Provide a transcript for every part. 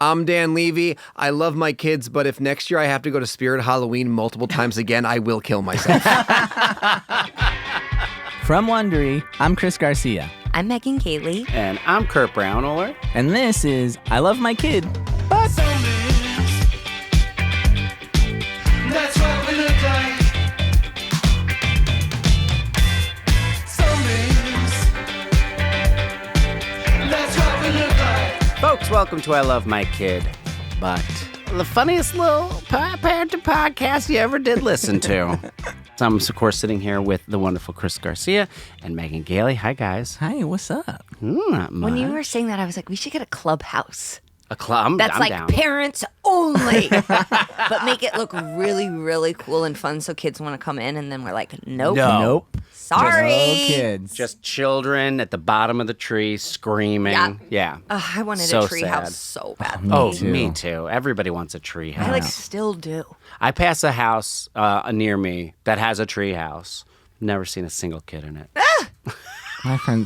I'm Dan Levy. I love my kids, but if next year I have to go to Spirit Halloween multiple times again, I will kill myself. From Wondery, I'm Chris Garcia. I'm Megan Gailey. And I'm Kurt Brownoller. And this is I Love My Kid, but... That's what we look like. That's what we look like. Folks, welcome to I Love My Kid, but the funniest little parenting podcast you ever did listen to. So I'm, of course, sitting here with the wonderful Chris Garcia and Megan Gailey. Hi, guys. Hi, what's up? Not much. When you were saying that, I was like, we should get a clubhouse. A club? That's I'm like down. parents only, but make it look really, really cool and fun so kids want to come in, and then we're like, nope. Nope. Sorry. No kids. Just children at the bottom of the tree screaming. Yeah. I wanted So a tree sad. house so badly. Oh, too. me too. Everybody wants a tree house. I still do. I pass a house near me that has a tree house. Never seen a single kid in it.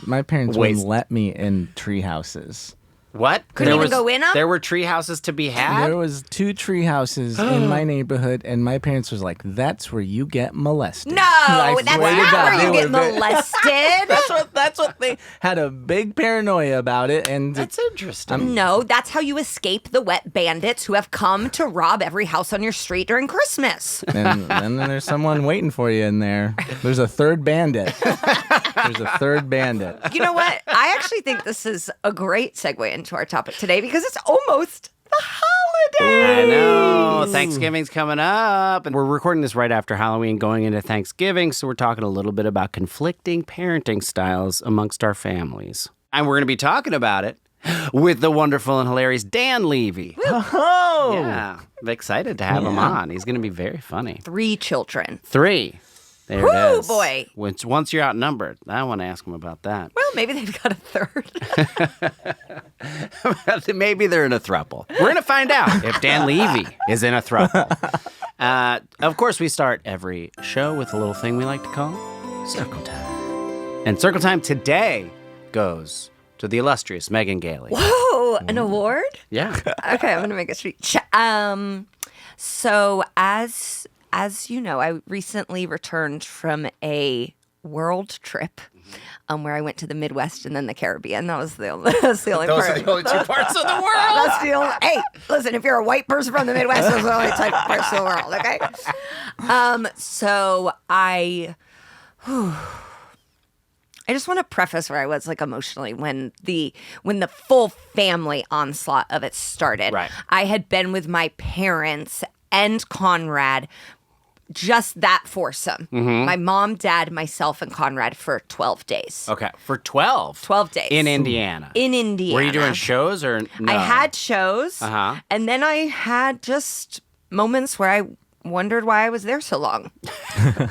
My parents Waste. wouldn't let me in tree houses. What? Couldn't even go in 'em? There were tree houses to be had? There was 2 tree houses in my neighborhood, and my parents was like, "That's where you get molested." No, I that's swear to not God, where they you get were very- molested. That's what they had a big paranoia about it, and That's interesting. No, that's how you escape the wet bandits who have come to rob every house on your street during Christmas. and then there's someone waiting for you in there. There's a third bandit. There's a third bandit. You know what? I actually think this is a great segue into our topic today because it's almost the holiday. I know. Thanksgiving's coming up. And we're recording this right after Halloween going into Thanksgiving. So we're talking a little bit about conflicting parenting styles amongst our families. And we're going to be talking about it with the wonderful and hilarious Dan Levy. Oh! Yeah. I'm excited to have him on. He's going to be very funny. 3 children. 3. There Woo, it is. boy. Once you're outnumbered, I want to ask him about that. Well, maybe they've got a third. Maybe they're in a throuple. We're going to find out if Dan Levy is in a throuple. Of course, we start every show with a little thing we like to call Circle Time. And Circle Time today goes to the illustrious Megan Gailey. Whoa, an award? Yeah. Okay, I'm going to make a speech. So as you know, I recently returned from a world trip where I went to the Midwest and then the Caribbean. That was the only part. Those are the only 2 parts of the world. That's the only. Hey, listen, if you're a white person from the Midwest, those are the only type of parts of the world, okay? So I just want to preface where I was like emotionally when the full family onslaught of it started. Right. I had been with my parents and Conrad, just that foursome. Mm-hmm. My mom, dad, myself, and Conrad for 12 days. Okay. For 12. 12 days. In Indiana. In Indiana. Were you doing shows or no? I had shows. Uh-huh. And then I had just moments where I wondered why I was there so long.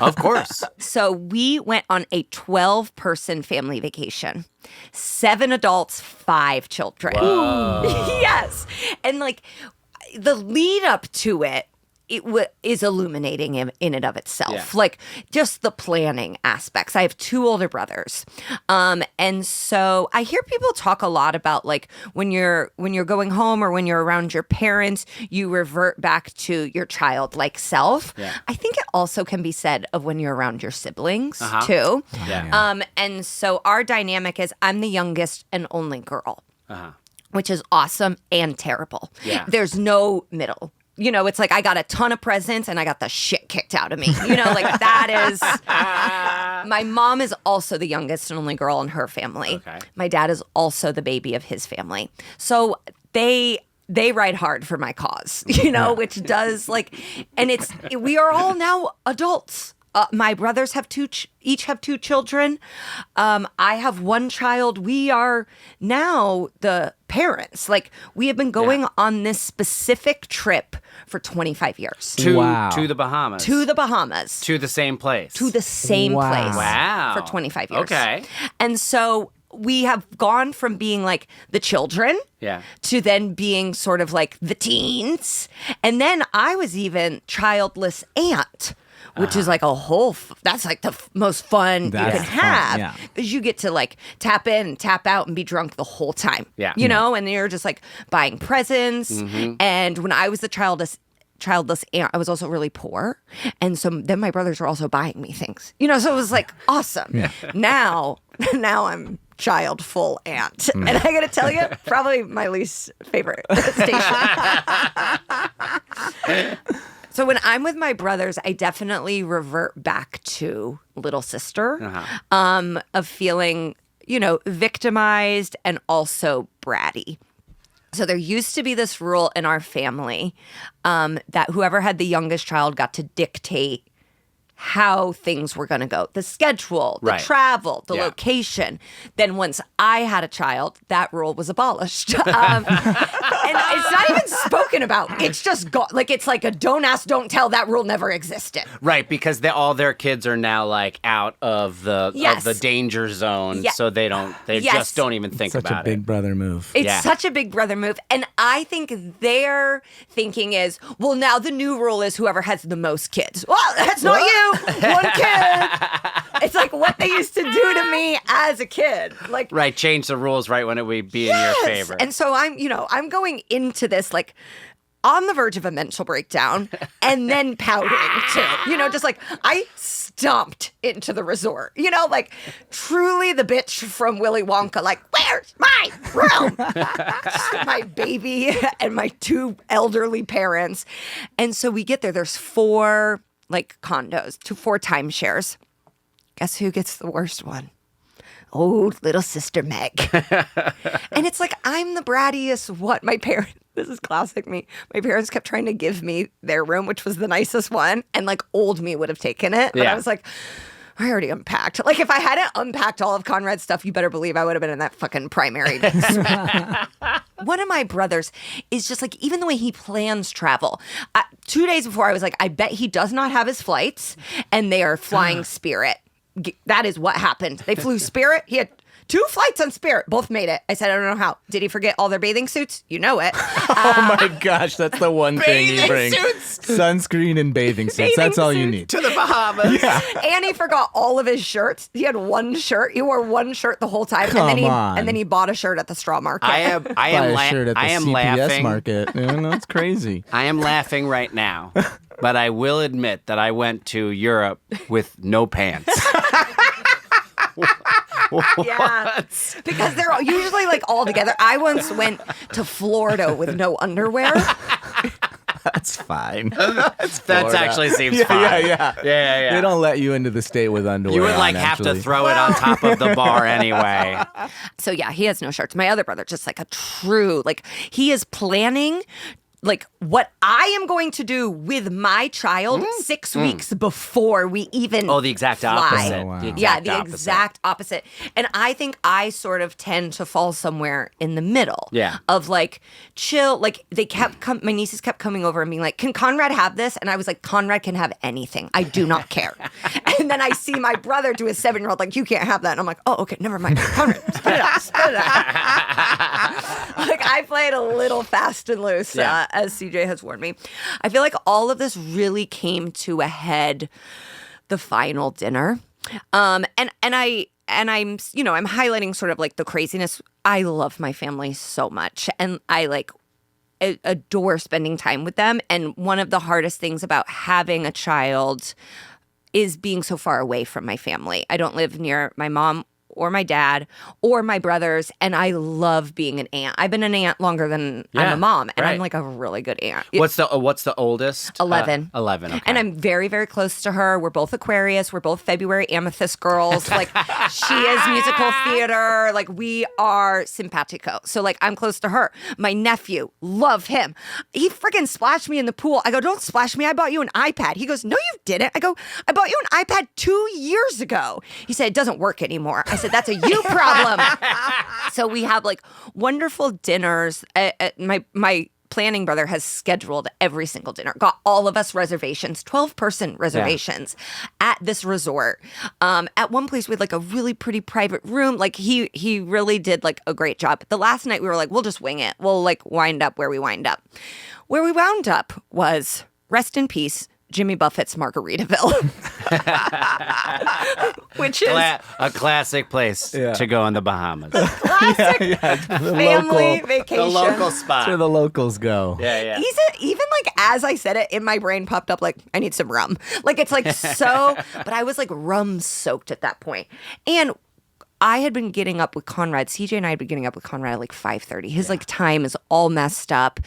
Of course. So we went on a 12-person family vacation. 7 adults, 5 children. Yes. And like the lead up to it, is illuminating in and of itself. Yeah. Like just the planning aspects. I have 2 older brothers. And so I hear people talk a lot about like when you're going home or when you're around your parents, you revert back to your childlike self. Yeah. I think it also can be said of when you're around your siblings Uh-huh. too. Yeah. And so our dynamic is I'm the youngest and only girl, Uh-huh. which is awesome and terrible. Yeah. There's no middle. You know, it's like I got a ton of presents and I got the shit kicked out of me. You know, like that is... My mom is also the youngest and only girl in her family. Okay. My dad is also the baby of his family. So they ride hard for my cause, you know, which does like... And we are all now adults. My brothers have each have 2 children. I have 1 child. We are now the parents. Like we have been going on this specific trip for 25 years. To Wow. the Bahamas. To the Bahamas. To the same place. To the same Wow. place. Wow. For 25 years. Okay. And so we have gone from being like the children Yeah. to then being sort of like the teens. And then I was even childless aunt which is like a whole, that's like the most fun you That's can fun, have. yeah. Because you get to like tap in and tap out and be drunk the whole time. Yeah. You know, and you're just like buying presents. And when I was the childless aunt, I was also really poor. And so then my brothers were also buying me things. You know, so it was like awesome. Now I'm child full aunt. And I gotta tell you, probably my least favorite station. So when I'm with my brothers, I definitely revert back to little sister, of feeling, you know, victimized and also bratty. So there used to be this rule in our family that whoever had the youngest child got to dictate how things were going to go, the schedule, the Right. travel, the Yeah. location. Then once I had a child, that rule was abolished. And it's not even spoken about. It's just like it's like a don't ask, don't tell. That rule never existed. Right, because all their kids are now like out of the danger zone, Yeah. so they Yes. just don't even think Such about a big brother move. It's Yeah. such a big brother move. And I think their thinking is, well, now the new rule is whoever has the most kids. Well, that's not you. One kid. It's like what they used to do to me as a kid. Like, Right, change the rules right when it would be in your favor. And so I'm going into this like on the verge of a mental breakdown and then pouting too. Just like I stomped into the resort. Like truly the bitch from Willy Wonka, like, where's my room? My baby and my two elderly parents. And so we get there. There's 4 like condos, 4 timeshares. Guess who gets the worst one? Oh, little sister Meg. And it's like, I'm the brattiest what? My parents, this is classic me. My parents kept trying to give me their room, which was the nicest one. And like old me would have taken it. But Yeah. I was like, I already unpacked. Like if I hadn't unpacked all of Conrad's stuff, you better believe I would have been in that fucking primary. One of my brothers is just like, even the way he plans travel. 2 days before, I was like, I bet he does not have his flights and they are flying Spirit. That is what happened. They flew Spirit. He had 2 flights on Spirit. Both made it. I said, I don't know how. Did he forget all their bathing suits? You know it. Oh my gosh, that's the one thing you Bathing bring. suits. Sunscreen and bathing suits. Bathing That's all you suits. need. to the Bahamas. And he forgot all of his shirts. He had one shirt. He wore one shirt the whole time. Come and on. then he bought a shirt at the straw market. I am Buy a shirt at the I am CPS laughing. market. That's crazy. I am laughing right now, but I will admit that I went to Europe with no pants. Yeah, because they're usually like all together. I once went to Florida with no underwear. That's fine. That actually seems fine. Yeah. They don't let you into the state with underwear. You would on, like have to actually. throw it on top of the bar anyway. So yeah, he has no shirts. My other brother, just like a true, like he is planning like what I am going to do with my child 6 weeks before we even Oh, the exact fly. opposite. Oh, wow. The exact Yeah, the opposite. exact opposite. And I think I sort of tend to fall somewhere in the middle. Yeah. Of like chill. Like they kept my nieces kept coming over and being like, "Can Conrad have this?" And I was like, "Conrad can have anything. I do not care." And then I see my brother do his 7-year-old like, "You can't have that." And I'm like, "Oh, okay, never mind. Conrad, spit it out, spit it out." Like I played a little fast and loose, Yeah. as CJ has warned me. I feel like all of this really came to a head the final dinner. And I'm highlighting sort of like the craziness. I love my family so much and I like adore spending time with them. And one of the hardest things about having a child is being so far away from my family. I don't live near my mom or my dad or my brothers, and I love being an aunt. I've been an aunt longer than I'm Yeah, a mom, and right. I'm like a really good aunt. What's the oldest? 11. 11. Okay. And I'm very, very close to her. We're both Aquarius. We're both February amethyst girls. Like she is musical theater. Like we are simpatico. So like I'm close to her. My nephew, love him. He freaking splashed me in the pool. I go, don't splash me. I bought you an iPad. He goes, no, you didn't. I go, I bought you an iPad 2 years ago. He said, it doesn't work anymore. I said, that's a you problem. So we have like wonderful dinners. My planning brother has scheduled every single dinner, got all of us reservations, 12-person reservations at this resort. At one place we had like a really pretty private room. Like he really did like a great job. The last night we were like, we'll just wing it. We'll like wind up where we wind up. Where we wound up was, rest in peace, Jimmy Buffett's Margaritaville, which is A classic place to go in the Bahamas. classic family vacation. The local spot. That's where the locals go. Yeah. Even like as I said it, in my brain popped up like, I need some rum. Like it's like so, but I was like rum soaked at that point. And I had been getting up with Conrad. CJ and I had been getting up with Conrad at like 5:30. His like time is all messed up.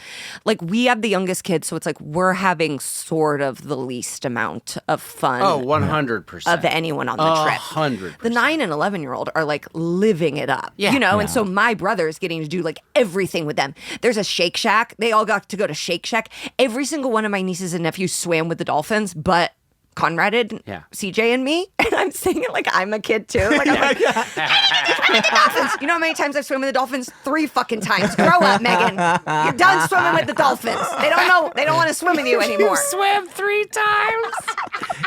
Like we have the youngest kid, so it's like we're having sort of the least amount of fun. Oh, 100%. Of anyone on the trip. 100%. The 9 and 11-year-old are like living it up, Yeah. And so my brother is getting to do like everything with them. There's a Shake Shack. They all got to go to Shake Shack. Every single one of my nieces and nephews swam with the dolphins, but Conrad and CJ and me, and I'm saying it like I'm a kid too. Like I'm like, I need to swim with the dolphins. You know how many times I've swum with the dolphins? 3 fucking times. Grow up, Megan. You're done swimming with the dolphins. They don't know. They don't want to swim with you anymore. swam 3 times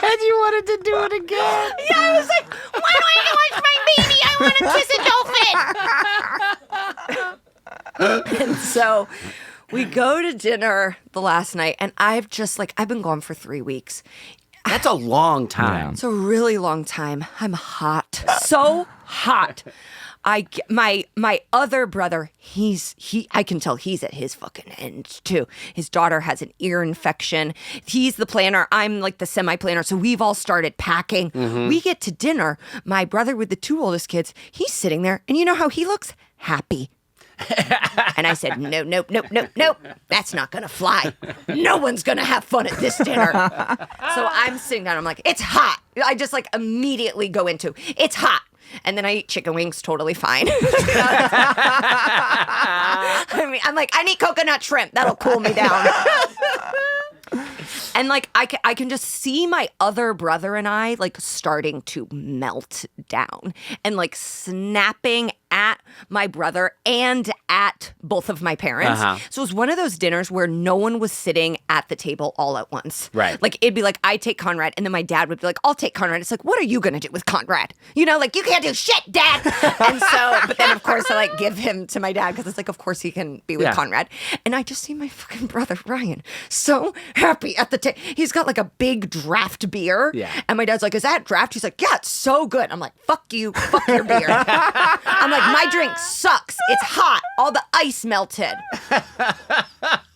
and you wanted to do it again. Yeah, I was like, why do I watch my baby? I want to kiss a dolphin. And so we go to dinner the last night, and I've been gone for 3 weeks. That's a long time. It's a really long time. I'm hot. So hot. My other brother, I can tell he's at his fucking end too. His daughter has an ear infection. He's the planner. I'm like the semi-planner. So we've all started packing. We get to dinner. My brother with the 2 oldest kids, he's sitting there, and you know how he looks? Happy. And I said, nope. That's not going to fly. No one's going to have fun at this dinner. So I'm sitting down. I'm like, it's hot. I just like immediately go into, it's hot. And then I eat chicken wings, totally fine. I mean, I'm like, I need coconut shrimp. That'll cool me down. And like I can just see my other brother and I like starting to melt down and like snapping at my brother and at both of my parents. So it was one of those dinners where no one was sitting at the table all at once. Right. Like it'd be like, I take Conrad, and then my dad would be like, I'll take Conrad. It's like, what are you going to do with Conrad? Like, you can't do shit, Dad. And so, but then of course I like give him to my dad because it's like, of course he can be with Conrad. And I just see my fucking brother, Ryan, so happy at the table. He's got like a big draft beer. Yeah. And my dad's like, is that draft? He's like, yeah, it's so good. I'm like, fuck you, fuck your beer. I'm like, my drink sucks. It's hot. All the ice melted.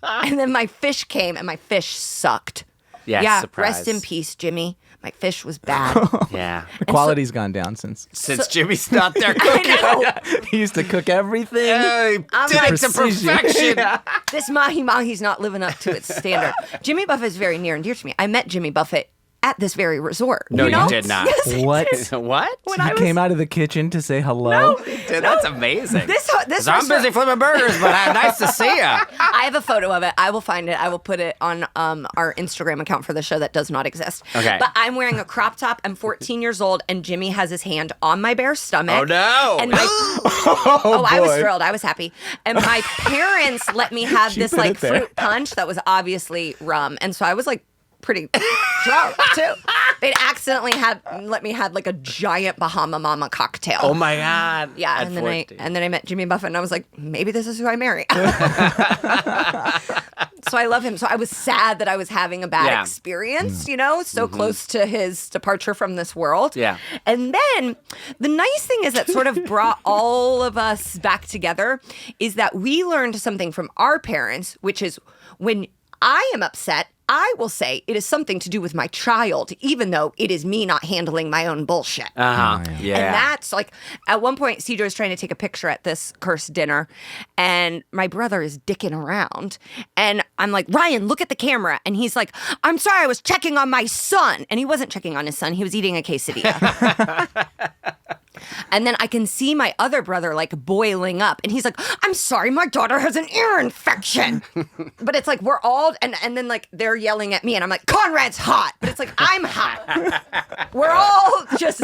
And then my fish came, and my fish sucked. Yeah, rest surprise. in peace, Jimmy. My fish was bad. Yeah. The quality's gone down since Jimmy's not there cooking. I know. He used to cook everything. I'm Did like, it to perfection. this mahi-mahi's not living up to its standard. Jimmy Buffett is very near and dear to me. I met Jimmy Buffett at this very resort. No, you know? you did not. Yes, I What? did. What? He came out of the kitchen to say hello. Dude, that's amazing. This 'Cause I'm busy flipping burgers, but nice to see you. I have a photo of it. I will find it. I will put it on our Instagram account for the show that does not exist. Okay. But I'm wearing a crop top. I'm 14 years old, and Jimmy has his hand on my bare stomach. Oh, no. And I was thrilled. I was happy. And my parents let me have this put like it there. fruit punch that was obviously rum, and so I was like pretty drunk too. They'd accidentally let me have like a giant Bahama Mama cocktail. Oh my God. Yeah, At and then 14. I met Jimmy Buffett, and I was like, maybe this is who I marry. So I love him. So I was sad that I was having a bad experience, so close to his departure from this world. Yeah. And then the nice thing is that sort of brought all of us back together is that we learned something from our parents, which is when I am upset, I will say it is something to do with my child, even though it is me not handling my own bullshit. Yeah. And that's like, at one point, Cedar was trying to take a picture at this cursed dinner, and my brother is dicking around. And I'm like, Ryan, look at the camera. And he's like, I'm sorry, I was checking on my son. And he wasn't checking on his son, he was eating a quesadilla. And then I can see my other brother like boiling up, and he's like, I'm sorry, my daughter has an ear infection. But it's like we're all, and then like they're yelling at me, and I'm like, Conrad's hot. But it's like, I'm hot. We're all just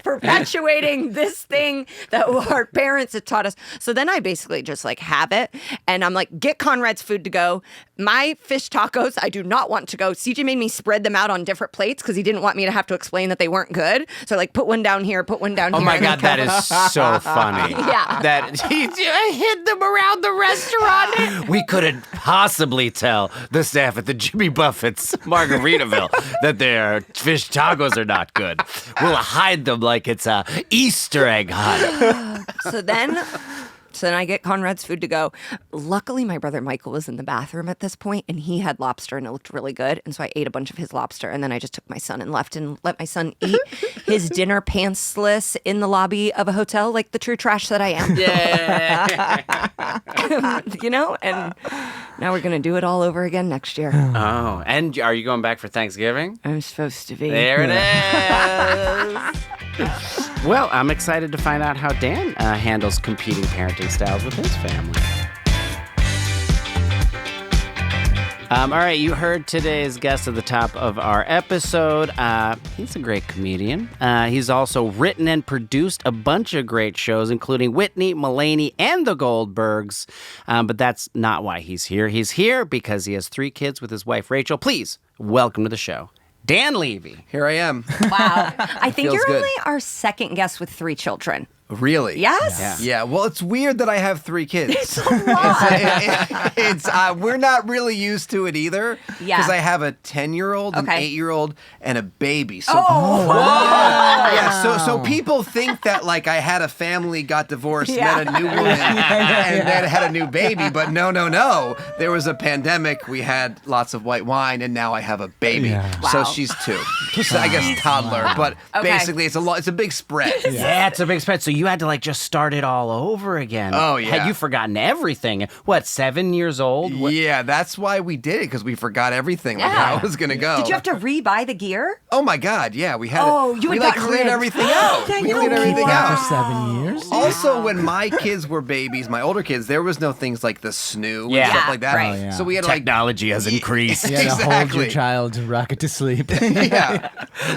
perpetuating this thing that our parents had taught us. So then I basically just like have it, and I'm like, get Conrad's food to go. My fish tacos, I do not want to go. CJ made me spread them out on different plates because he didn't want me to have to explain that they weren't good. So like put one down here, put one down here. Oh my my God, that is so funny. Yeah. That he hid them around the restaurant. We couldn't possibly tell the staff at the Jimmy Buffett's Margaritaville that their fish tacos are not good. We'll hide them like it's a Easter egg hunt. So then I get Conrad's food to go. Luckily, my brother Michael was in the bathroom at this point, and he had lobster, and it looked really good. And so I ate a bunch of his lobster, and then I just took my son and left and let my son eat his dinner pantsless in the lobby of a hotel, like the true trash that I am. Yeah. You know? And now we're going to do it all over again next year. Oh, and are you going back for Thanksgiving? I'm supposed to be. There it is. Well, I'm excited to find out how Dan handles competing parenting styles with his family. All right, you heard today's guest at the top of our episode. He's a great comedian. He's also written and produced a bunch of great shows, including Whitney, Mulaney, and The Goldbergs. But that's not why he's here. He's here because he has 3 kids with his wife, Rachel. Please welcome to the show, Dan Levy. Here I am. Wow. I think Feels you're good. only our second guest with 3 children. Really? Yes. Yeah. Well, it's weird that I have 3 kids. It's a lot. It's we're not really used to it either. Yeah. Because I have a 10-year-old, an Okay. 8-year-old, and a baby. So So people think that like I had a family, got divorced, Yeah. met a new woman, and then had a new baby. But no. There was a pandemic. We had lots of white wine, and now I have a baby. Yeah. Wow. So she's 2. So I guess toddler. But Okay. basically, it's a big spread. Yeah, it's a big spread. So you had to like just start it all over again. Oh, yeah. Had you forgotten everything? What, 7 years old? What- Yeah, that's why we did it, because we forgot everything, like Yeah. how it was going to go. Did you have to re-buy the gear? Oh my God, yeah, we had Oh, it. you we had like gotten cleared rid. everything out. Thank We you. cleared everything Wow. out. For 7 years? Also, when my kids were babies, my older kids, there was no things like the snoo Yeah. and stuff like that. Right. Oh, yeah. So we had to like Technology has increased. You had to hold Exactly. your child, rock it to sleep. yeah.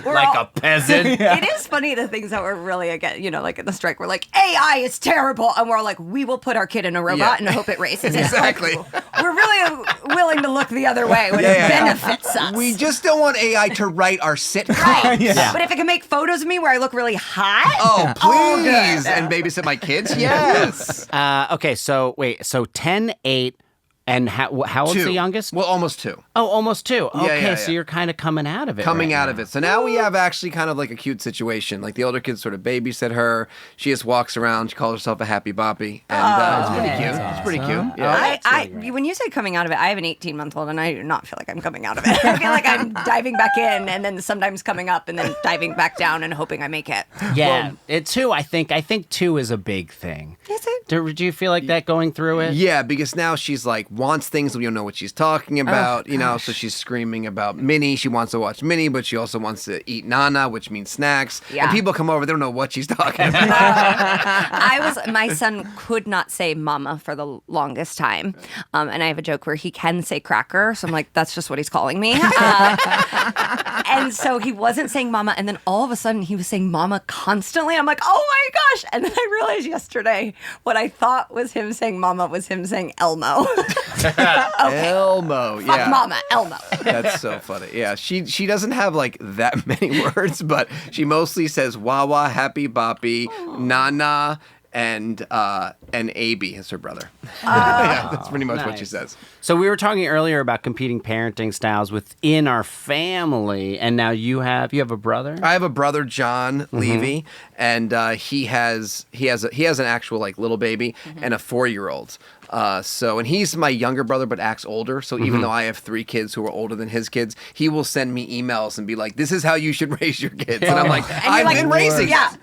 Like a peasant. It is funny the things that we're really against, you know, like in the strike, we're like, AI is terrible. And we're like, we will put our kid in a robot Yeah. and hope it races it. Exactly. Like, we're really willing to look the other way when it benefits us. We just don't want AI to write our sitcom. Right. Yeah. But if it can make photos of me where I look really hot. Oh, Oh, please. good. And babysit my kids? Yes. Okay, so wait, so 10, 8, and how old's 2. the youngest? Well, almost 2. Oh, almost 2. Okay, yeah, so yeah. you're kind of coming out of it. Coming right out now. of it. So now we have actually kind of like a cute situation. Like the older kids sort of babysit her. She just walks around. She calls herself a happy boppy. And it's pretty cute. It's pretty cute. Yeah. When you say coming out of it, I have an 18-month-old, and I do not feel like I'm coming out of it. I feel like I'm diving back in, and then sometimes coming up, and then diving back down, and hoping I make it. Yeah, 2. I think 2 is a big thing. Is it? Do you feel like that going through it? Yeah, because now she's like wants things we don't know what she's talking about, you know, so she's screaming about Minnie. She wants to watch Minnie, but she also wants to eat Nana, which means snacks. Yeah. And people come over, they don't know what she's talking about. My son could not say mama for the longest time. And I have a joke where he can say cracker. So I'm like, that's just what he's calling me. And so he wasn't saying mama. And then all of a sudden he was saying mama constantly. I'm like, oh my gosh. And then I realized yesterday what I thought was him saying mama was him saying Elmo. Elmo, Fuck yeah. mama, Elmo. That's so funny. Yeah, she doesn't have like that many words, but she mostly says Wawa, Happy Boppy, Nana, and Abi is her brother. Yeah, that's pretty much what she nice. says. So we were talking earlier about competing parenting styles within our family, and now you have a brother. I have a brother, John Levy, and he has an actual like little baby and a 4-year-old. And he's my younger brother, but acts older. So even though I have 3 kids who are older than his kids, he will send me emails and be like, "This is how you should raise your kids." And I'm like, And you're "I've like, been raising." Yeah.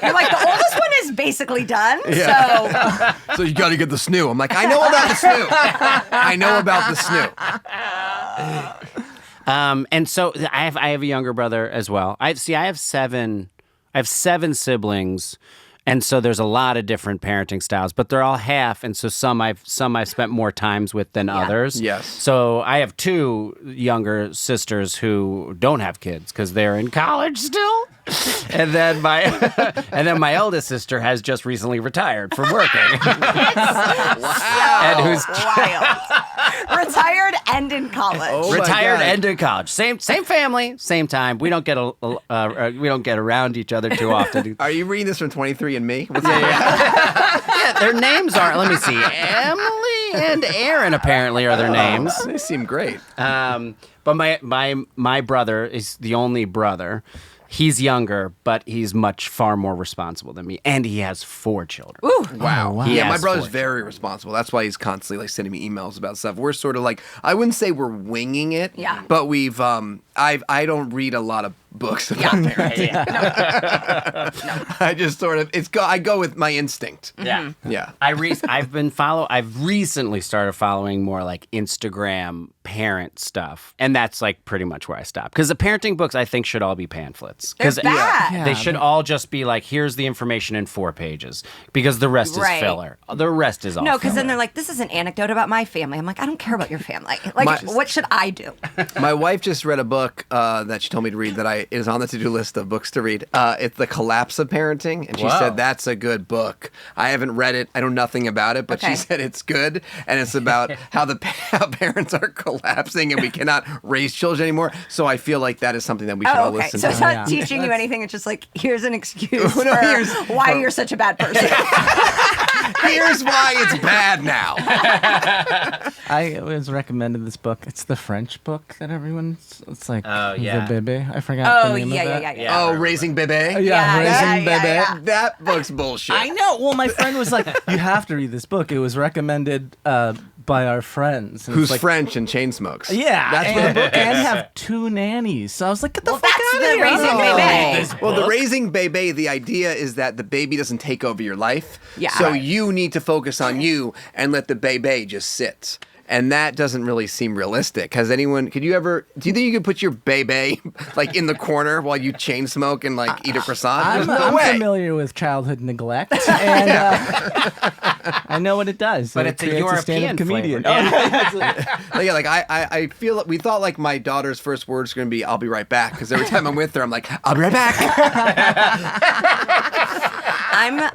You're like, the oldest one is basically done. Yeah. So you got to get the snoo. I'm like, I know about the snoo. I know about the snoo. And so I have a younger brother as well. I have 7 siblings, and so there's a lot of different parenting styles, but they're all half, and so some I've spent more times with than others. Yes. So I have 2 younger sisters who don't have kids because they're in college still. And then my eldest sister has just recently retired from working. Wow. And who's wild. Retired and in college. Oh my Retired God. and in college. Same family, same time. We don't get we don't get around each other too often. Are you reading this from 23andMe? Yeah, their names are. Let me see. Emily and Aaron apparently are their names. They seem great. But my brother is the only brother. He's younger, but he's far more responsible than me, and he has 4 children. Ooh. Wow. He Yeah, my has brother's 4 very responsible. That's why he's constantly like sending me emails about stuff. We're sort of like, I wouldn't say we're winging it. Yeah. But we've I don't read a lot of books about parenting. I just sort of I go with my instinct. Yeah. Yeah. I've recently started following more like Instagram parent stuff, and that's like pretty much where I stopped. Because the parenting books I think should all be pamphlets. They're bad. They should all just be like, here's the information in 4 pages, because the rest Right. is filler. The rest is all No, because filler. then they're like, this is an anecdote about my family. I'm like, I don't care about your family. Like, what should I do? My wife just read a book that she told me to read that is on the to-do list of books to read. It's The Collapse of Parenting, and she Wow. said that's a good book. I haven't read it. I know nothing about it, but Okay. she said it's good, and it's about how how parents are collapsing and we cannot raise children anymore. So I feel like that is something that we should all Oh, okay. listen So to. it's not Yeah. teaching you anything. It's just like, here's an excuse No, here's- for why you're such a bad person. Here's why it's bad now. I was recommended this book. It's the French book that everyone's. It's like yeah. the bébé. I forgot Oh, the name yeah, of yeah, it. yeah, yeah. Oh, Raising Bebe? Yeah, Yeah, Raising yeah, Bébé. yeah. That book's bullshit. I know. Well, my friend was like, "You have to read this book." It was recommended by our friends. And Who's it's like, French and chain smokes? Yeah, That's and, what the book is. and have 2 nannies. So I was like, "Get the Well, fuck that's out the of here!" Raising Bébé. Well, the Raising Bebe, the idea is that the baby doesn't take over your life. Yeah. So Right. you need to focus on you and let the Bebe just sit. And that doesn't really seem realistic. Do you think you could put your Bebe like in the corner while you chain smoke and like eat a croissant? There's no I'm way. familiar with childhood neglect, and I know what it does. But It it's a creates European stand-up comedian. flavor. Like I feel that we thought like my daughter's first words are going to be, "I'll be right back." Because every time I'm with her, I'm like, "I'll be right back."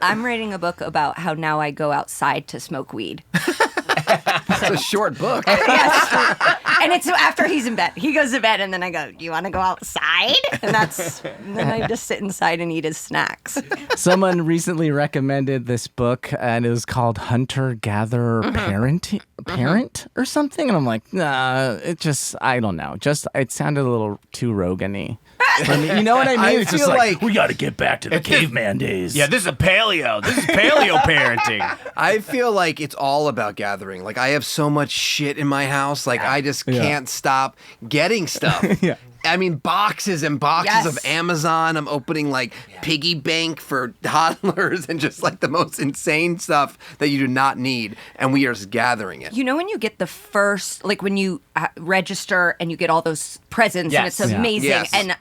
I'm reading a book about how now I go outside to smoke weed. It's a short book. Yes. And it's after he's in bed. He goes to bed, and then I go, "Do you want to go outside?" And then I just sit inside and eat his snacks. Someone recently recommended this book, and it was called Hunter Gatherer Parent or something. And I'm like, nah, I don't know. It sounded a little too Rogan-y. For me. You know what I mean? I It's just feel like we got to get back to the caveman days. Yeah, this is paleo. This is paleo parenting. I feel like it's all about gathering. Like I have so much shit in my house. Like I just can't stop getting stuff. Yeah. I mean, boxes and boxes Yes. of Amazon. I'm opening like piggy bank for toddlers and just like the most insane stuff that you do not need. And we are just gathering it. You know when you get the first, like when you register and you get all those presents and Yes. it's Yeah. amazing. Yes. And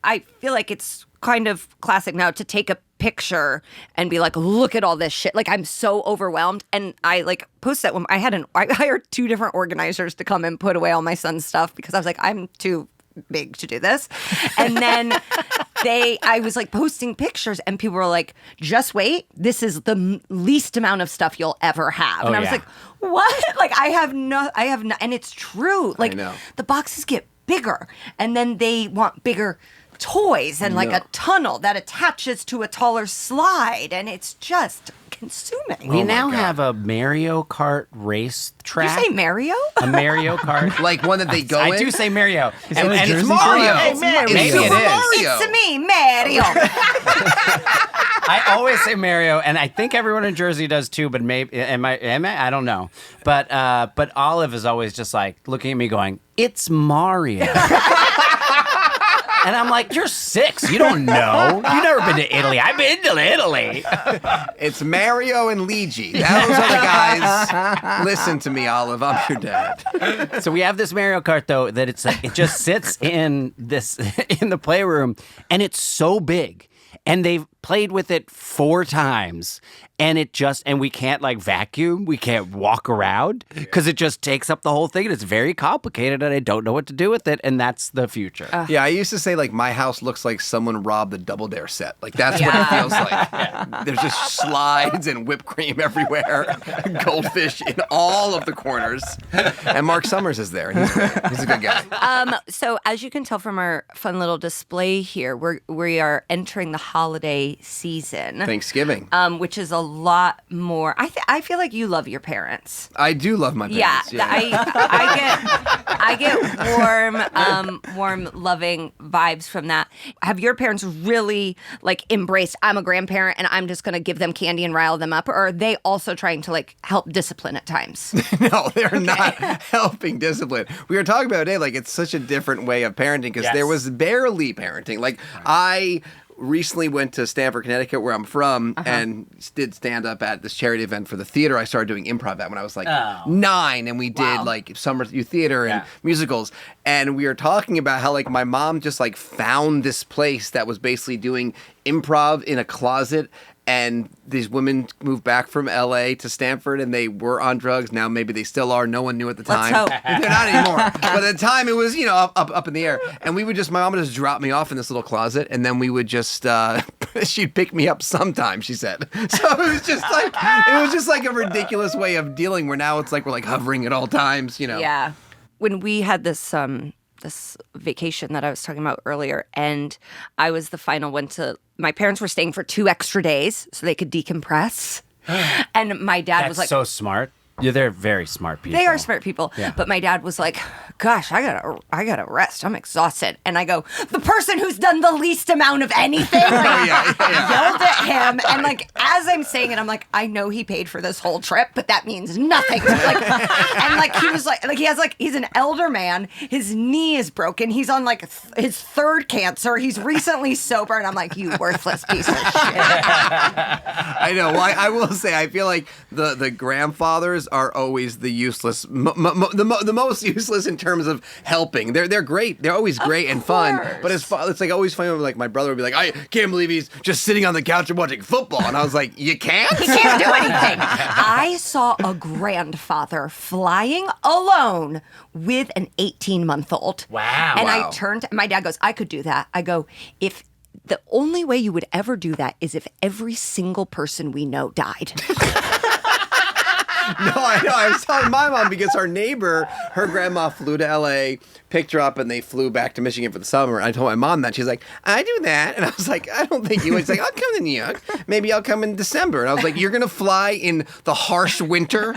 I feel like it's kind of classic now to take a picture and be like, look at all this shit. Like I'm so overwhelmed. And I like post that when I hired 2 different organizers to come and put away all my son's stuff because I was like, I'm too big to do this. And then I was like posting pictures and people were like, just wait, this is the least amount of stuff you'll ever have. And I was yeah. like, what? Like I have no, and it's true. Like know. the boxes get bigger and then they want bigger toys and like a tunnel that attaches to a taller slide. And it's just consuming. We now have a Mario Kart race Did track. you say Mario? A Mario Kart. Like one that they go I in. do say Mario. And it it's Jersey Mario. Shore? It's Mario. It's Maybe Super it is. Mario. It's me, Mario. I always say Mario, and I think everyone in Jersey does too. But maybe am I? I don't know. But Olive is always just like looking at me, going, "It's Mario." And I'm like, "You're 6. You don't know. You've never been to Italy. I've been to Italy." It's Mario and Luigi. Those are the guys. Listen to me, Olive. I'm your dad. So we have this Mario Kart though that it just sits in the playroom, and it's so big. and they've played with it 4 times, and we can't like vacuum, we can't walk around because it just takes up the whole thing, and it's very complicated, and I don't know what to do with it, and that's the future. Yeah, I used to say like my house looks like someone robbed the Double Dare set. Like that's what it feels like. There's just slides and whipped cream everywhere, goldfish in all of the corners, and Mark Summers is there. He's great. He's a good guy. So as you can tell from our fun little display here, we are entering the holiday season, Thanksgiving, which is a lot more. I feel like you love your parents. I do love my parents. Yeah, I get warm, loving vibes from that. Have your parents really like embraced? I'm a grandparent, and I'm just going to give them candy and rile them up, or are they also trying to like help discipline at times? No, they're not helping discipline. We were talking about it today, like it's such a different way of parenting because there was barely parenting. Like I recently went to Stamford, Connecticut, where I'm from, and did stand up at this charity event for the theater I started doing improv at when I was like 9, and we did like summer youth theater and musicals, and we were talking about how like my mom just like found this place that was basically doing improv in a closet. And these women moved back from LA to Stanford, and they were on drugs. Now maybe they still are. No one knew at the time. Let's hope. They're not anymore. But at the time, it was, up in the air. And we would my mom would just drop me off in this little closet, and then we would just, she'd pick me up sometime, she said. So it was just like a ridiculous way of dealing where now it's like we're like hovering at all times, Yeah. When we had this vacation that I was talking about earlier, and I was the final one my parents were staying for 2 extra days so they could decompress. And my dad was like, so smart. Yeah, they're very smart people. They are smart people. Yeah. But my dad was like, gosh, I gotta rest. I'm exhausted. And I go, the person who's done the least amount of anything yelled at him. And like, as I'm saying it, I'm like, I know he paid for this whole trip, but that means nothing. And like he was like he's an elder man. His knee is broken. He's on like his 3rd cancer. He's recently sober. And I'm like, you worthless piece of shit. I know. Well, I will say, I feel like the grandfathers are always the useless, the most useless in terms of helping. They're great. They're always great and fun. But it's like always funny when like my brother would be like, I can't believe he's just sitting on the couch and watching football. And I was like, you can't? He can't do anything. I saw a grandfather flying alone with an 18-month-old. Wow. And I turned, my dad goes, I could do that. I go, if the only way you would ever do that is if every single person we know died. No, I know. I was telling my mom because our neighbor, her grandma flew to LA, picked her up, and they flew back to Michigan for the summer. And I told my mom that. She's like, I do that. And I was like, I don't think you would. She's like, I'll come to New York. Maybe I'll come in December. And I was like, you're going to fly in the harsh winter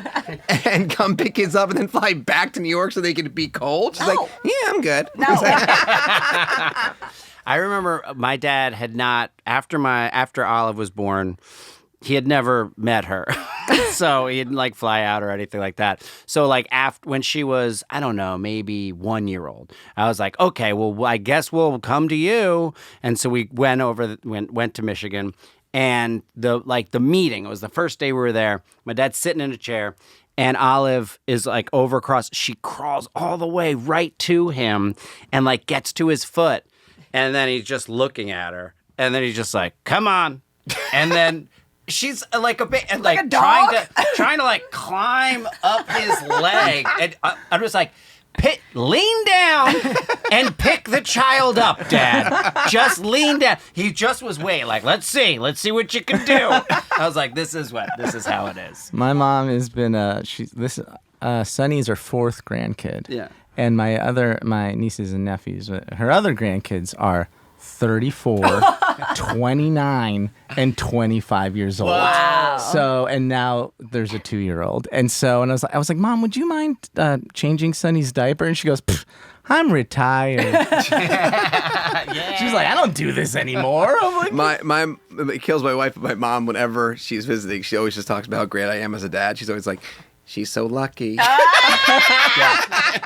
and come pick kids up and then fly back to New York so they can be cold? She's like, yeah, I'm good. No. I remember my dad had not, after Olive was born, he had never met her. So he didn't like fly out or anything like that. So like when she was, I don't know, maybe 1 year old, I was like, okay, well, I guess we'll come to you. And so we went to Michigan, and the meeting, it was the first day we were there. My dad's sitting in a chair, and Olive is like over across. She crawls all the way right to him and like gets to his foot. And then he's just looking at her. And then he's just like, come on. And then she's like a bit like a dog? trying to like climb up his leg. And I'm just like, lean down and pick the child up, Dad. Just lean down. He just was waiting, like, let's see what you can do. I was like, this is how it is. My mom has been Sonny's her 4th grandkid. Yeah. And my nieces and nephews, her other grandkids are 34, 29, and 25 years old. Wow. So, and now there's a 2-year-old. And I was like, Mom, would you mind changing Sonny's diaper? And she goes, I'm retired. She's like, I don't do this anymore. I'm like, It kills my wife, but my mom, whenever she's visiting, she always just talks about how great I am as a dad. She's always like, she's so lucky.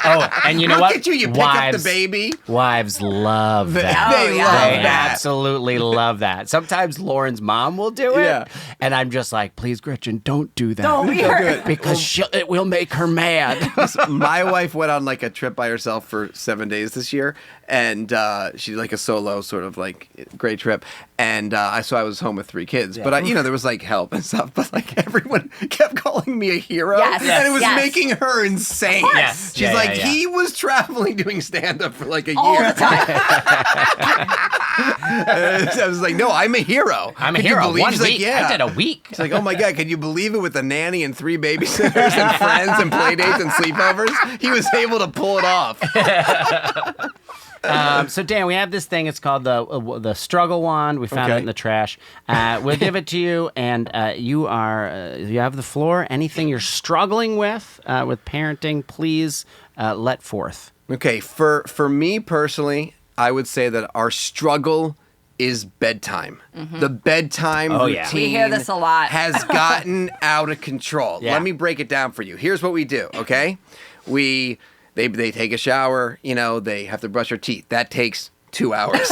Oh, and you know what? Look at you pick up the baby. Wives love that. They love that. Absolutely love that. Sometimes Lauren's mom will do it. Yeah. And I'm just like, please, Gretchen, don't do that. Don't do it. Because it will make her mad. My wife went on like a trip by herself for 7 days this year, and she did like a solo sort of like great trip. And so I was home with 3 kids, but there was like help and stuff. But like everyone kept calling me a hero, Yes. and it was Yes. making her insane. Yes. She's Yeah, like, yeah. he was traveling doing stand up for like a All year. the time. I was like, no, I'm a hero. I'm a Could you hero. believe- 1 She's week. like, yeah. I did a week. She's like, oh my God, can you believe it with a nanny and 3 babysitters and friends and play dates and sleepovers? He was able to pull it off. So Dan, we have this thing. It's called the struggle wand. We found it in the trash. We'll give it to you, and you have the floor. Anything you're struggling with parenting, please let forth. Okay, for me personally, I would say that our struggle is bedtime. The bedtime routine We hear this a lot. has gotten out of control. Yeah. Let me break it down for you. Here's what we do, okay? They take a shower, they have to brush their teeth. That takes 2 hours.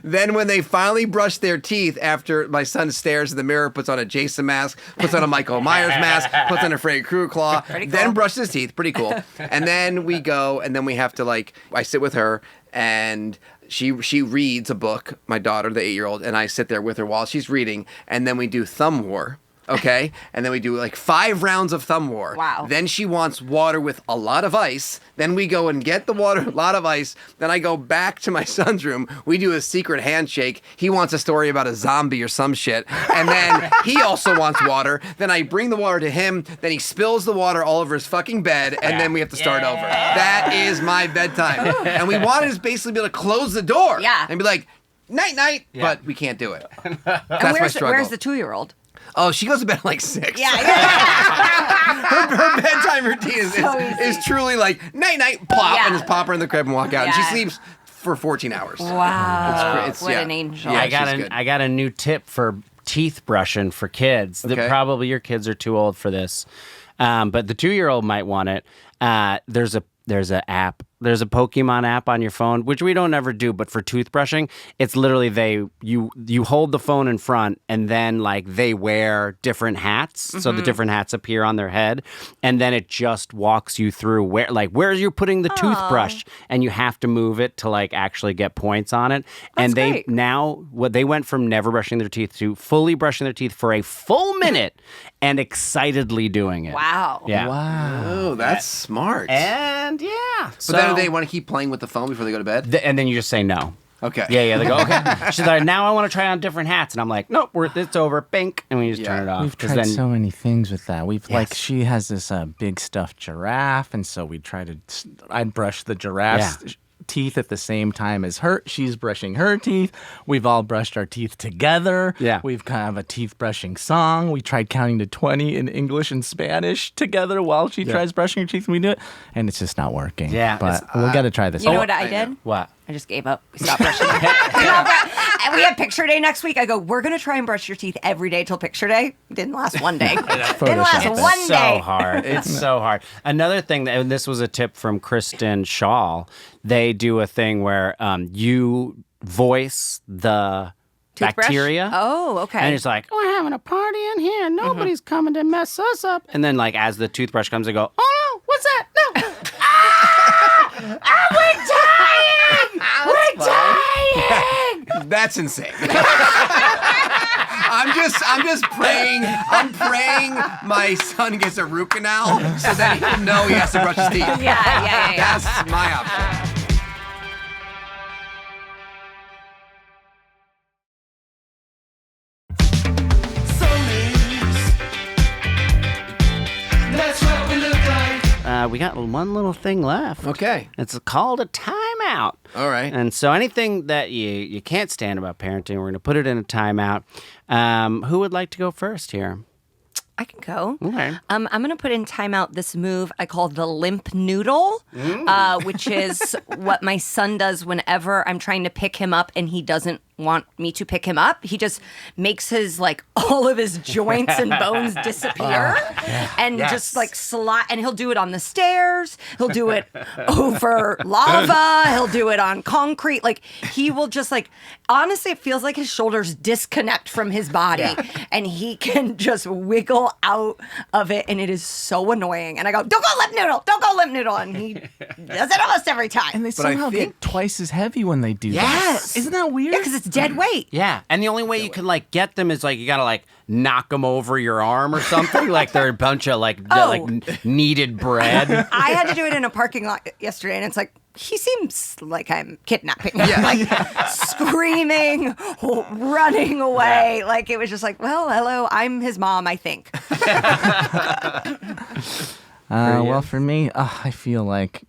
then when they finally brush their teeth after my son stares in the mirror, puts on a Jason mask, puts on a Michael Myers mask, puts on a Freddy Krueger claw, then brushes his teeth, pretty cool. And then we go, and then we have to I sit with her, and she reads a book, my daughter, the 8-year-old, and I sit there with her while she's reading, and then we do thumb war. Okay, and then we do 5 rounds of thumb war. Wow. Then she wants water with a lot of ice. Then we go and get the water, a lot of ice. Then I go back to my son's room. We do a secret handshake. He wants a story about a zombie or some shit. And then he also wants water. Then I bring the water to him. Then he spills the water all over his fucking bed. And then we have to start over. That is my bedtime. And we want to just basically be able to close the door. Yeah. And be like, night, night. But we can't do it. That's my Where's struggle. the 2-year-old? Oh, she goes to bed at 6. Yeah. Her bedtime routine is truly night night, plop, Yeah. and just pop her in the crib and walk out. And she Yeah. sleeps for 14 hours. Wow. It's What an angel. Yeah, I got a new tip for teeth brushing for kids. Okay. Probably your kids are too old for this, but the 2-year-old might want it. There's a app. There's a Pokemon app on your phone, which we don't ever do, but for toothbrushing, it's literally you hold the phone in front, and then they wear different hats, so the different hats appear on their head, and then it just walks you through where you're putting the toothbrush, and you have to move it to actually get points on it. And they great. went from never brushing their teeth to fully brushing their teeth for a full minute and excitedly doing it. Wow. Yeah. Wow. Oh, that's smart. And yeah. But then they want to keep playing with the phone before they go to bed? And then you just say no. Okay. Yeah, they go, okay. She's like, now I want to try on different hats. And I'm like, nope, it's over. Bink. And we just turn it off. We've 'Cause tried then, so many things with that. Yes. She has this big stuffed giraffe, and so I'd brush the giraffe's teeth at the same time as her. She's brushing her teeth. We've all brushed our teeth together. Yeah. We've kind of a teeth brushing song. We tried counting to 20 in English and Spanish together while she tries brushing her teeth, and we do it, and it's just not working. Yeah, But we'll got to try this. You know out. what I did? what? I just gave up. We stopped brushing our teeth. And we had picture day next week. I go, we're going to try and brush your teeth every day till picture day. Didn't last one day. Didn't last Photoshop it. one so day. hard. It's so hard. Another thing, and this was a tip from Kristen Shaw, they do a thing where you voice the Toothbrush? bacteria. Oh, okay. And it's like, we're having a party in here. Nobody's coming to mess us up. And then, as the toothbrush comes, they go, oh, no, what's that? No. We're dying! We're dying! That's insane. I'm just praying. I'm praying my son gets a root canal so that he'll know he has to brush his teeth. Yeah. That's my option. Zombies. That's what we look like. We got one little thing left. Okay. It's called a timeout. All right. And so anything that you can't stand about parenting, we're going to put it in a timeout. Who would like to go first here? I can go. Okay. I'm going to put in timeout this move I call the limp noodle, which is what my son does whenever I'm trying to pick him up and he doesn't want me to pick him up. He just makes his like all of his joints and bones disappear, and just like slide. And he'll do it on the stairs. He'll do it over lava. He'll do it on concrete. Like he will just like. Honestly, it feels like his shoulders disconnect from his body, and he can just wiggle out of it, and it is so annoying. And I go, "Don't go lip noodle! Don't go lip noodle!" And he does it almost every time. And they somehow get twice as heavy when they do that. Yes. Isn't that weird? Yeah, because it's dead weight. Yeah, and the only way you can like get them is like you gotta like knock them over your arm or something. Like they're a bunch of like kneaded bread. I had to do it in a parking lot yesterday, and it's like, he seems like I'm kidnapping him. Like screaming, running away. Like it was just like, well, hello, I'm his mom, I think. Well, for me, I feel like,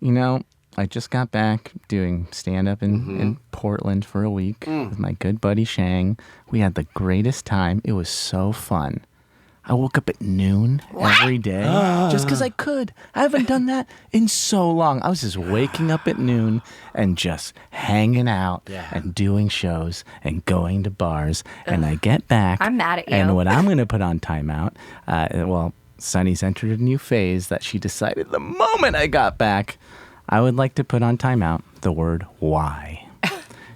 I just got back doing stand-up in Portland for a week with my good buddy Shang. We had the greatest time. It was so fun. I woke up at noon every day just because I could. I haven't done that in so long. I was just waking up at noon and just hanging out and doing shows and going to bars. And I get back. I'm mad at you. And what I'm going to put on timeout, Sunny's entered a new phase that she decided the moment I got back. I would like to put on timeout the word why.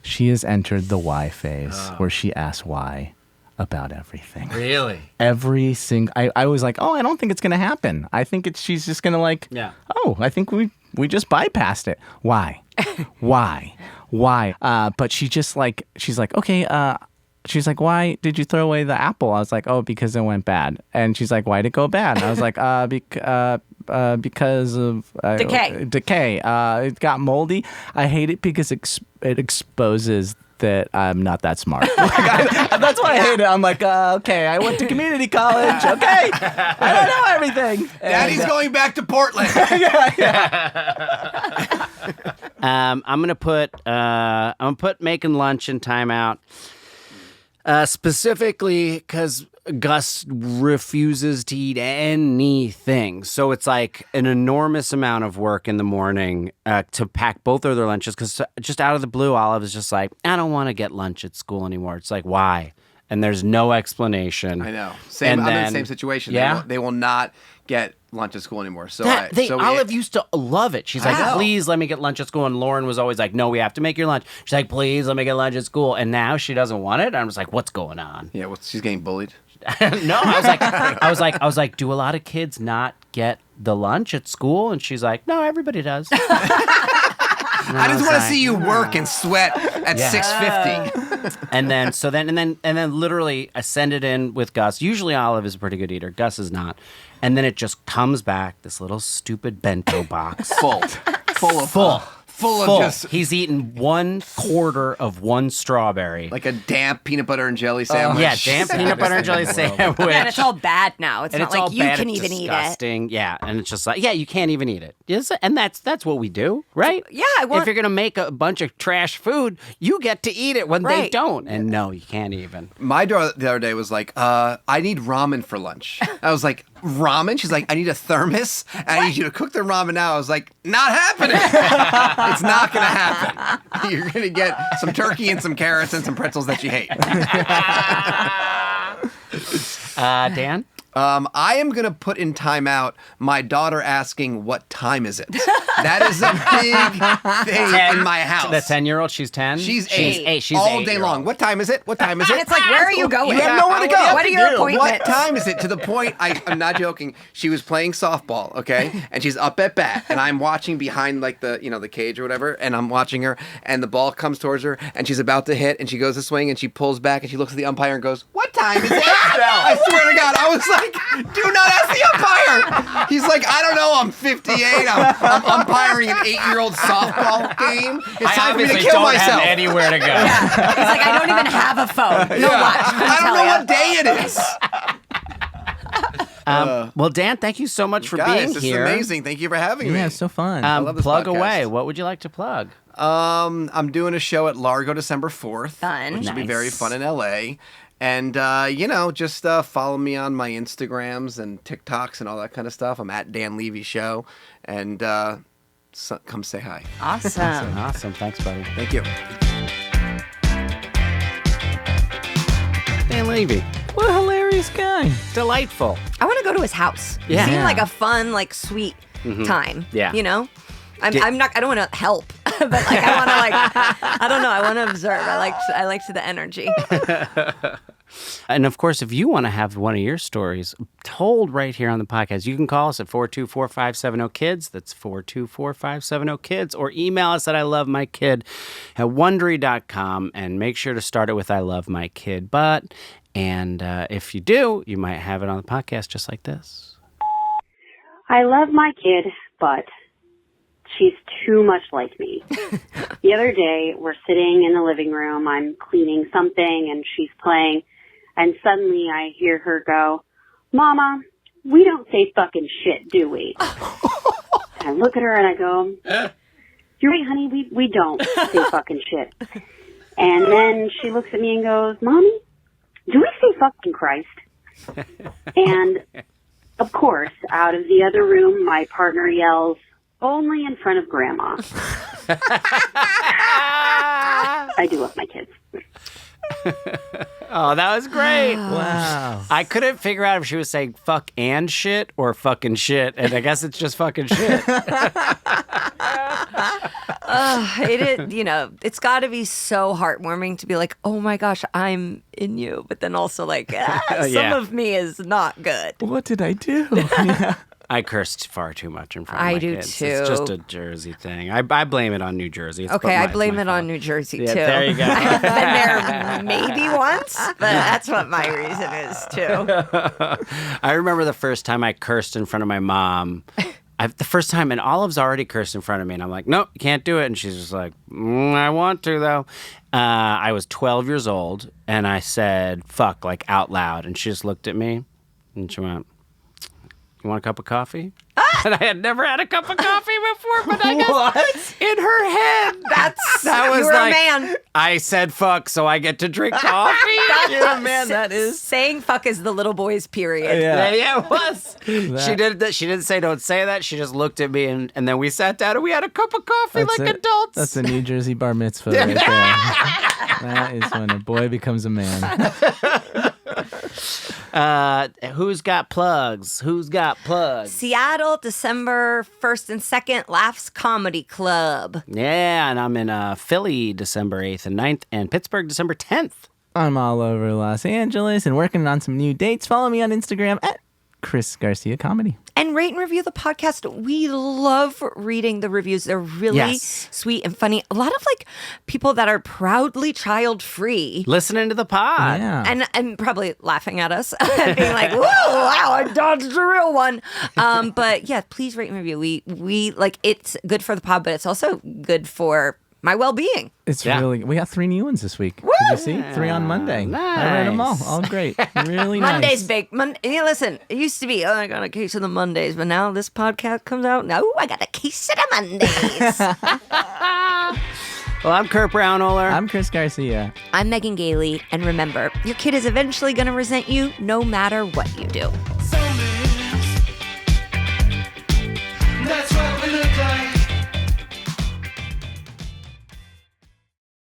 She has entered the why phase where she asks why about everything. Really? Every single... I was like, I don't think it's going to happen. I think she's just going to like... Yeah. I think we just bypassed it. Why? Why? But she just like... She's like, okay, she's like, why did you throw away the apple? I was like, because it went bad. And she's like, why did it go bad? And I was like, because of... Decay. It got moldy. I hate it because it exposes that I'm not that smart. That's why I hate it. I'm like, okay, I went to community college. Okay, I don't know everything. Daddy's going back to Portland. I'm gonna put making lunch in timeout. Specifically because Gus refuses to eat anything. So it's like an enormous amount of work in the morning to pack both of their lunches because just out of the blue, Olive is just like, I don't want to get lunch at school anymore. It's like, why? And there's no explanation. I know. I'm in the same situation. Yeah? They will not get lunch at school anymore. Olive used to love it. She's like, please let me get lunch at school. And Lauren was always like, no, we have to make your lunch. She's like, please let me get lunch at school. And now she doesn't want it. And I was like, what's going on? Yeah, she's getting bullied. No, I was like, do a lot of kids not get the lunch at school? And she's like, no, everybody does. I just want to see you work and sweat at 6:50. And then literally I send it in with Gus. Usually Olive is a pretty good eater. Gus is not. And then it just comes back, this little stupid bento box. Full of just... He's eaten 1/4 of one strawberry. Like a damp peanut butter and jelly sandwich. Yeah, damp peanut butter and jelly sandwich. Yeah, and it's all bad now. It's and not it's like all you bad. can It's even disgusting. eat it. Yeah, and it's just like, you can't even eat it. And that's what we do, right? Yeah, if you're gonna make a bunch of trash food, you get to eat it when they don't. And no, you can't even. My daughter the other day was like, I need ramen for lunch. I was like, ramen? She's like, I need a thermos, and I need you to cook the ramen now. I was like, not happening. It's not gonna happen. You're gonna get some turkey and some carrots and some pretzels that you hate. Dan? I am going to put in timeout my daughter asking, what time is it? That is a big thing in my house. The 10-year-old, she's 10? She's 8. She's all 8 day long. What time is it? What time is it? And it's like, where are you going? You have nowhere to go. What are your appointments? What time is it? To the point, I'm not joking, she was playing softball, okay? And she's up at bat, and I'm watching behind like the cage or whatever, and I'm watching her, and the ball comes towards her, and she's about to hit, and she goes to swing, and she pulls back, and she looks at the umpire and goes, what time is it? I swear to God, I was like, do not ask the umpire. He's like, I don't know, I'm 58. I'm umpiring an 8-year-old softball game. It's time for me to kill myself. Have anywhere to go. Yeah. He's like, I don't even have a phone. No, watch. I don't know what day it is. Well, Dan, thank you so much for Guys, being this here. is amazing. Thank you for having me. Yeah, it's so fun. love this Plug podcast. away. What would you like to plug? I'm doing a show at Largo December 4th. Fun. Which will be very Nice. fun in LA. And, just follow me on my Instagrams and TikToks and all that kind of stuff. I'm at Dan Levy Show. And come say hi. Awesome. Awesome. Thanks, buddy. Thank you. Dan Levy. What a hilarious guy. Delightful. I want to go to his house. Yeah. It seemed Yeah. like a fun, like sweet time. Yeah. You know? I'm not. I don't want to help, but like I want to like. I don't know. I want to observe. I like the energy. And of course, if you want to have one of your stories told right here on the podcast, you can call us at 424-570-KIDS. That's 424-570-KIDS. Or email us at ilovemykid at Wondery.com. And make sure to start it with I love my kid but. And if you do, you might have it on the podcast just like this. I love my kid, but she's too much like me. The other day, we're sitting in the living room. I'm cleaning something, and she's playing. And suddenly I hear her go, "Mama, we don't say fucking shit, do we?" And I look at her and I go, "You're right, honey, we don't say fucking shit." And then she looks at me and goes, "Mommy, do we say fucking Christ?" And of course, out of the other room, my partner yells, "Only in front of Grandma." I do love my kids. Oh, that was great. Wow. I couldn't figure out if she was saying fuck and shit or fucking shit. And I guess it's just fucking shit. It's got to be so heartwarming to be like, oh my gosh, I'm in you. But then also like, some Yeah. of me is not good. What did I do? Yeah. I cursed far too much in front of I my do kids. too. It's just a Jersey thing. I blame it on New Jersey. It's Okay, I it's blame my it on fault. New Jersey Yeah, too. there you go. I've been there maybe once, but that's what my reason is too. I remember the first time I cursed in front of my mom. The first time, and Olive's already cursed in front of me, and I'm like, nope, you can't do it. And she's just like, I want to, though. I was 12 years old, and I said, fuck, like out loud. And she just looked at me, and she went, you want a cup of coffee? And I had never had a cup of coffee before, but I guess in her head, that was You're like, a man. I said fuck, so I get to drink coffee. You're a man, that is. Saying fuck is the little boy's period. Yeah, it was. She did that. She didn't say don't say that. She just looked at me, and then we sat down and we had a cup of coffee like adults. That's a New Jersey bar mitzvah right there. That is when a boy becomes a man. Who's got plugs? Who's got plugs? Seattle, December 1st and 2nd, Laughs Comedy Club. Yeah, and I'm in Philly, December 8th and 9th, and Pittsburgh, December 10th. I'm all over Los Angeles and working on some new dates. Follow me on Instagram at Chris Garcia Comedy. And rate and review the podcast. We love reading the reviews. They're really sweet and funny. A lot of like people that are proudly child-free. Listening to the pod. Yeah. And probably laughing at us, being like, "Whoa, wow, I dodged a real one." But yeah, please rate and review. We like it's good for the pod, but it's also good for my well-being. It's Yeah. really. We got 3 new ones this week. Did you see? 3 on Monday. I read them all. Nice. All great. Really Mondays nice. big. Yeah, listen, it used to be, oh, I got a case of the Mondays, but now this podcast comes out. Now I got a case of the Mondays. Well, I'm Kurt Brownoller. I'm Chris Garcia. I'm Megan Gailey, and remember, your kid is eventually going to resent you no matter what you do. Someday